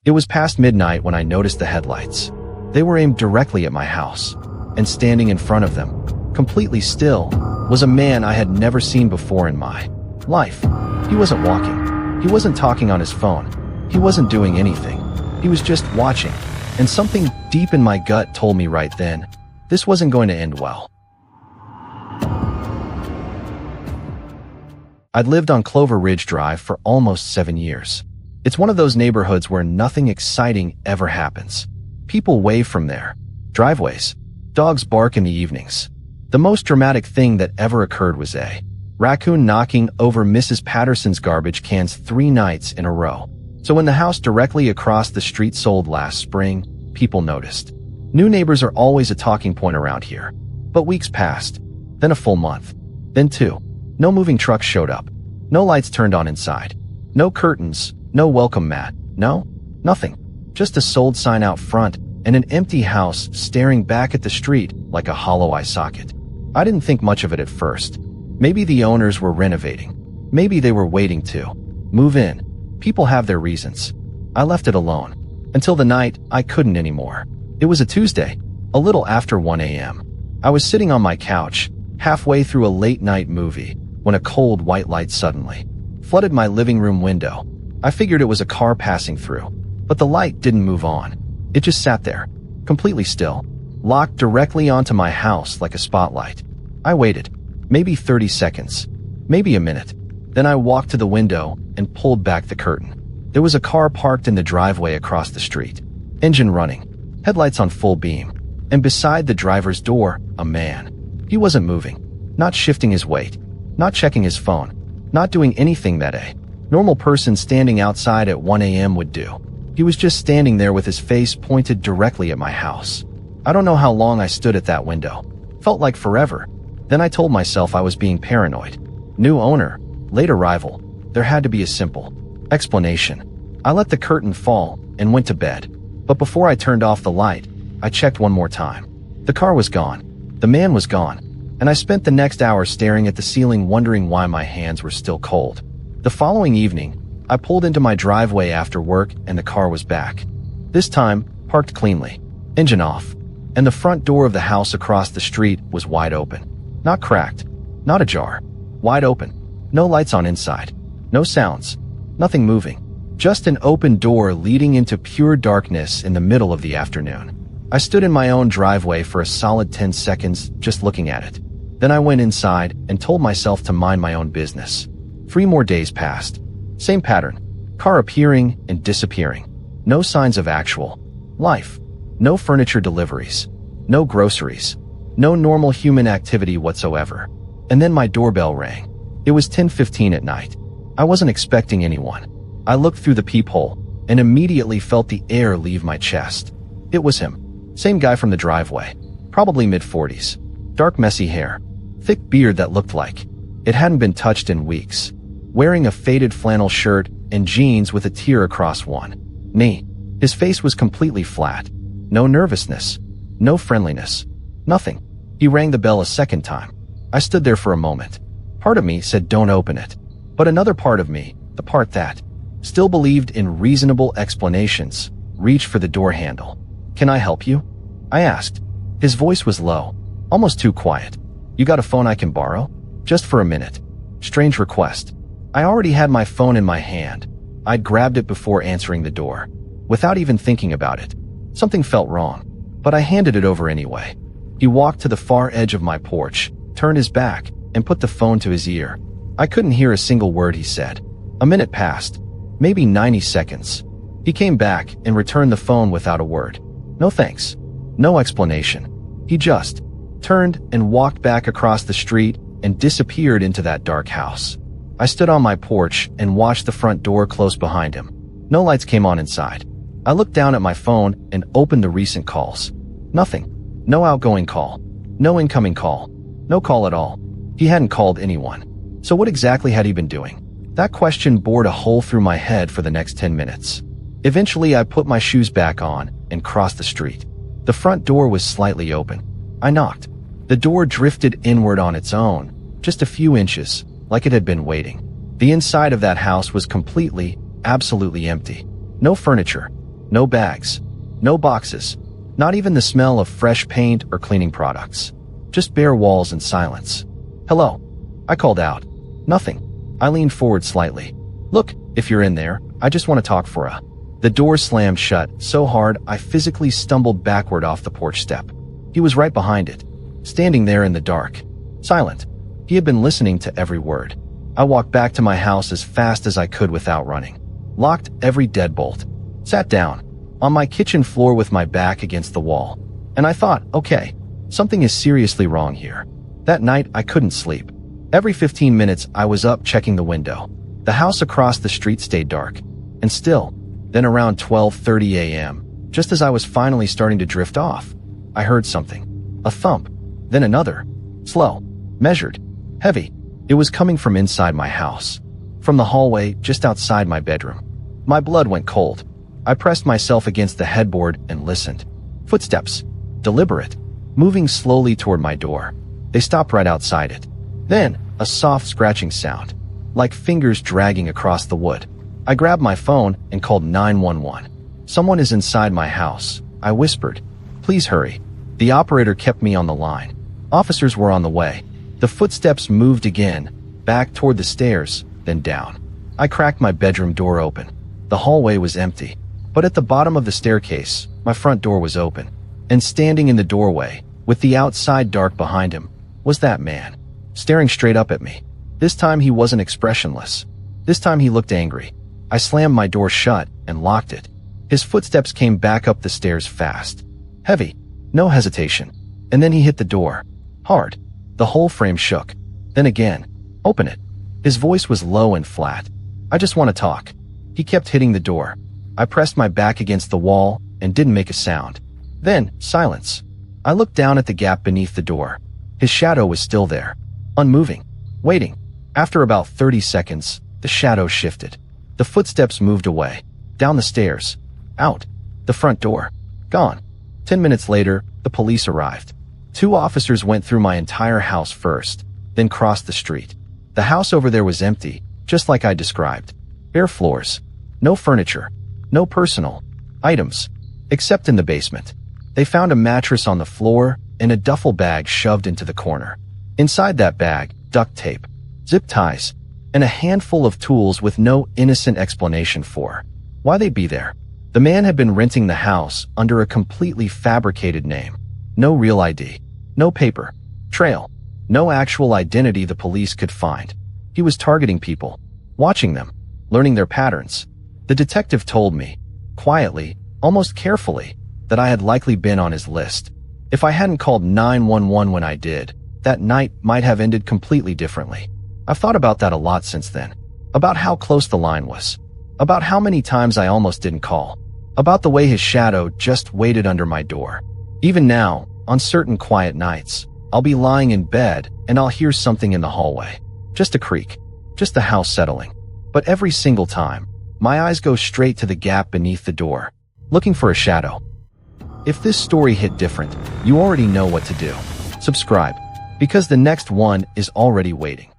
It was past midnight when I noticed the headlights. They were aimed directly at my house, and standing in front of them, completely still, was a man I had never seen before in my life. He wasn't walking. He wasn't talking on his phone. He wasn't doing anything. He was just watching, and something deep in my gut told me right then, this wasn't going to end well. I'd lived on Clover Ridge Drive for almost 7 years. It's one of those neighborhoods where nothing exciting ever happens. People wave from their driveways. Dogs bark in the evenings. The most dramatic thing that ever occurred was a raccoon knocking over Mrs. Patterson's garbage cans 3 nights in a row. So when the house directly across the street sold last spring, people noticed. New neighbors are always a talking point around here. But weeks passed, then a full month, then 2. No moving trucks showed up. No lights turned on inside. No curtains, no welcome mat, no, nothing. Just a sold sign out front and an empty house staring back at the street like a hollow eye socket. I didn't think much of it at first. Maybe the owners were renovating. Maybe they were waiting to move in. People have their reasons. I left it alone. Until the night I couldn't anymore. It was a Tuesday, a little after 1 a.m. I was sitting on my couch, halfway through a late-night movie, when a cold white light suddenly flooded my living room window. I figured it was a car passing through, but the light didn't move on. It just sat there, completely still, locked directly onto my house like a spotlight. I waited, maybe 30 seconds, maybe a minute. Then I walked to the window and pulled back the curtain. There was a car parked in the driveway across the street, engine running, headlights on full beam, and beside the driver's door, a man. He wasn't moving, not shifting his weight, not checking his phone, not doing anything that a normal person standing outside at 1 a.m. would do. He was just standing there with his face pointed directly at my house. I don't know how long I stood at that window. Felt like forever. Then I told myself I was being paranoid. New owner, late arrival. There had to be a simple explanation. I let the curtain fall and went to bed. But before I turned off the light, I checked one more time. The car was gone. The man was gone. And I spent the next hour staring at the ceiling wondering why my hands were still cold. The following evening, I pulled into my driveway after work and the car was back. This time, parked cleanly, engine off, and the front door of the house across the street was wide open. Not cracked, not ajar, wide open. No lights on inside, no sounds, nothing moving. Just an open door leading into pure darkness in the middle of the afternoon. I stood in my own driveway for a solid 10 seconds just looking at it. Then I went inside and told myself to mind my own business. 3 more days passed. Same pattern. Car appearing and disappearing. No signs of actual life. No furniture deliveries. No groceries. No normal human activity whatsoever. And then my doorbell rang. It was 10:15 at night. I wasn't expecting anyone. I looked through the peephole and immediately felt the air leave my chest. It was him. Same guy from the driveway. Probably mid-40s. Dark messy hair. Thick beard that looked like it hadn't been touched in weeks. Wearing a faded flannel shirt and jeans with a tear across one knee. His face was completely flat. No nervousness. No friendliness. Nothing. He rang the bell a second time. I stood there for a moment. Part of me said don't open it. But another part of me, the part that still believed in reasonable explanations, reached for the door handle. Can I help you? I asked. His voice was low, almost too quiet. You got a phone I can borrow? Just for a minute. Strange request. I already had my phone in my hand. I'd grabbed it before answering the door. Without even thinking about it. Something felt wrong, but I handed it over anyway. He walked to the far edge of my porch, turned his back, and put the phone to his ear. I couldn't hear a single word he said. A minute passed, maybe 90 seconds. He came back and returned the phone without a word. No thanks. No explanation. He just turned and walked back across the street and disappeared into that dark house. I stood on my porch and watched the front door close behind him. No lights came on inside. I looked down at my phone and opened the recent calls. Nothing. No outgoing call. No incoming call. No call at all. He hadn't called anyone. So what exactly had he been doing? That question bored a hole through my head for the next 10 minutes. Eventually, I put my shoes back on and crossed the street. The front door was slightly open. I knocked. The door drifted inward on its own, just a few inches, like it had been waiting. The inside of that house was completely, absolutely empty. No furniture, No bags. No boxes. Not even the smell of fresh paint or cleaning products. Just bare walls and silence. "Hello," I called out. Nothing. I leaned forward slightly. "Look, if you're in there, I just want to talk for a..." The door slammed shut so hard I physically stumbled backward off the porch step. He was right behind it, standing there in the dark, silent. He had been listening to every word. I walked back to my house as fast as I could without running. Locked every deadbolt. Sat down on my kitchen floor with my back against the wall. And I thought, okay, something is seriously wrong here. That night, I couldn't sleep. Every 15 minutes, I was up checking the window. The house across the street stayed dark. And still, then around 12:30 a.m., just as I was finally starting to drift off, I heard something. A thump. Then another. Slow. Measured. Heavy. It was coming from inside my house. From the hallway just outside my bedroom. My blood went cold. I pressed myself against the headboard and listened. Footsteps. Deliberate. Moving slowly toward my door. They stopped right outside it. Then, a soft scratching sound. Like fingers dragging across the wood. I grabbed my phone and called 911. "Someone is inside my house," I whispered. "Please hurry." The operator kept me on the line. Officers were on the way. The footsteps moved again, back toward the stairs, then down. I cracked my bedroom door open. The hallway was empty. But at the bottom of the staircase, my front door was open. And standing in the doorway, with the outside dark behind him, was that man, staring straight up at me. This time he wasn't expressionless. This time he looked angry. I slammed my door shut and locked it. His footsteps came back up the stairs fast. Heavy. No hesitation. And then he hit the door. Hard. The whole frame shook. Then again. "Open it." His voice was low and flat. "I just want to talk." He kept hitting the door. I pressed my back against the wall and didn't make a sound. Then, silence. I looked down at the gap beneath the door. His shadow was still there. Unmoving. Waiting. After about 30 seconds, the shadow shifted. The footsteps moved away. Down the stairs. Out. The front door. Gone. 10 minutes later, the police arrived. 2 officers went through my entire house first, then crossed the street. The house over there was empty, just like I described. Bare floors. No furniture. No personal items. Except in the basement. They found a mattress on the floor and a duffel bag shoved into the corner. Inside that bag, duct tape, zip ties, and a handful of tools with no innocent explanation for why they'd be there. The man had been renting the house under a completely fabricated name. No real ID. No paper trail. No actual identity the police could find. He was targeting people, watching them, learning their patterns. The detective told me, quietly, almost carefully, that I had likely been on his list. If I hadn't called 911 when I did, that night might have ended completely differently. I've thought about that a lot since then. About how close the line was. About how many times I almost didn't call. About the way his shadow just waited under my door. Even now, on certain quiet nights, I'll be lying in bed and I'll hear something in the hallway. Just a creak. Just the house settling. But every single time, my eyes go straight to the gap beneath the door, looking for a shadow. If this story hit different, you already know what to do. Subscribe, because the next one is already waiting.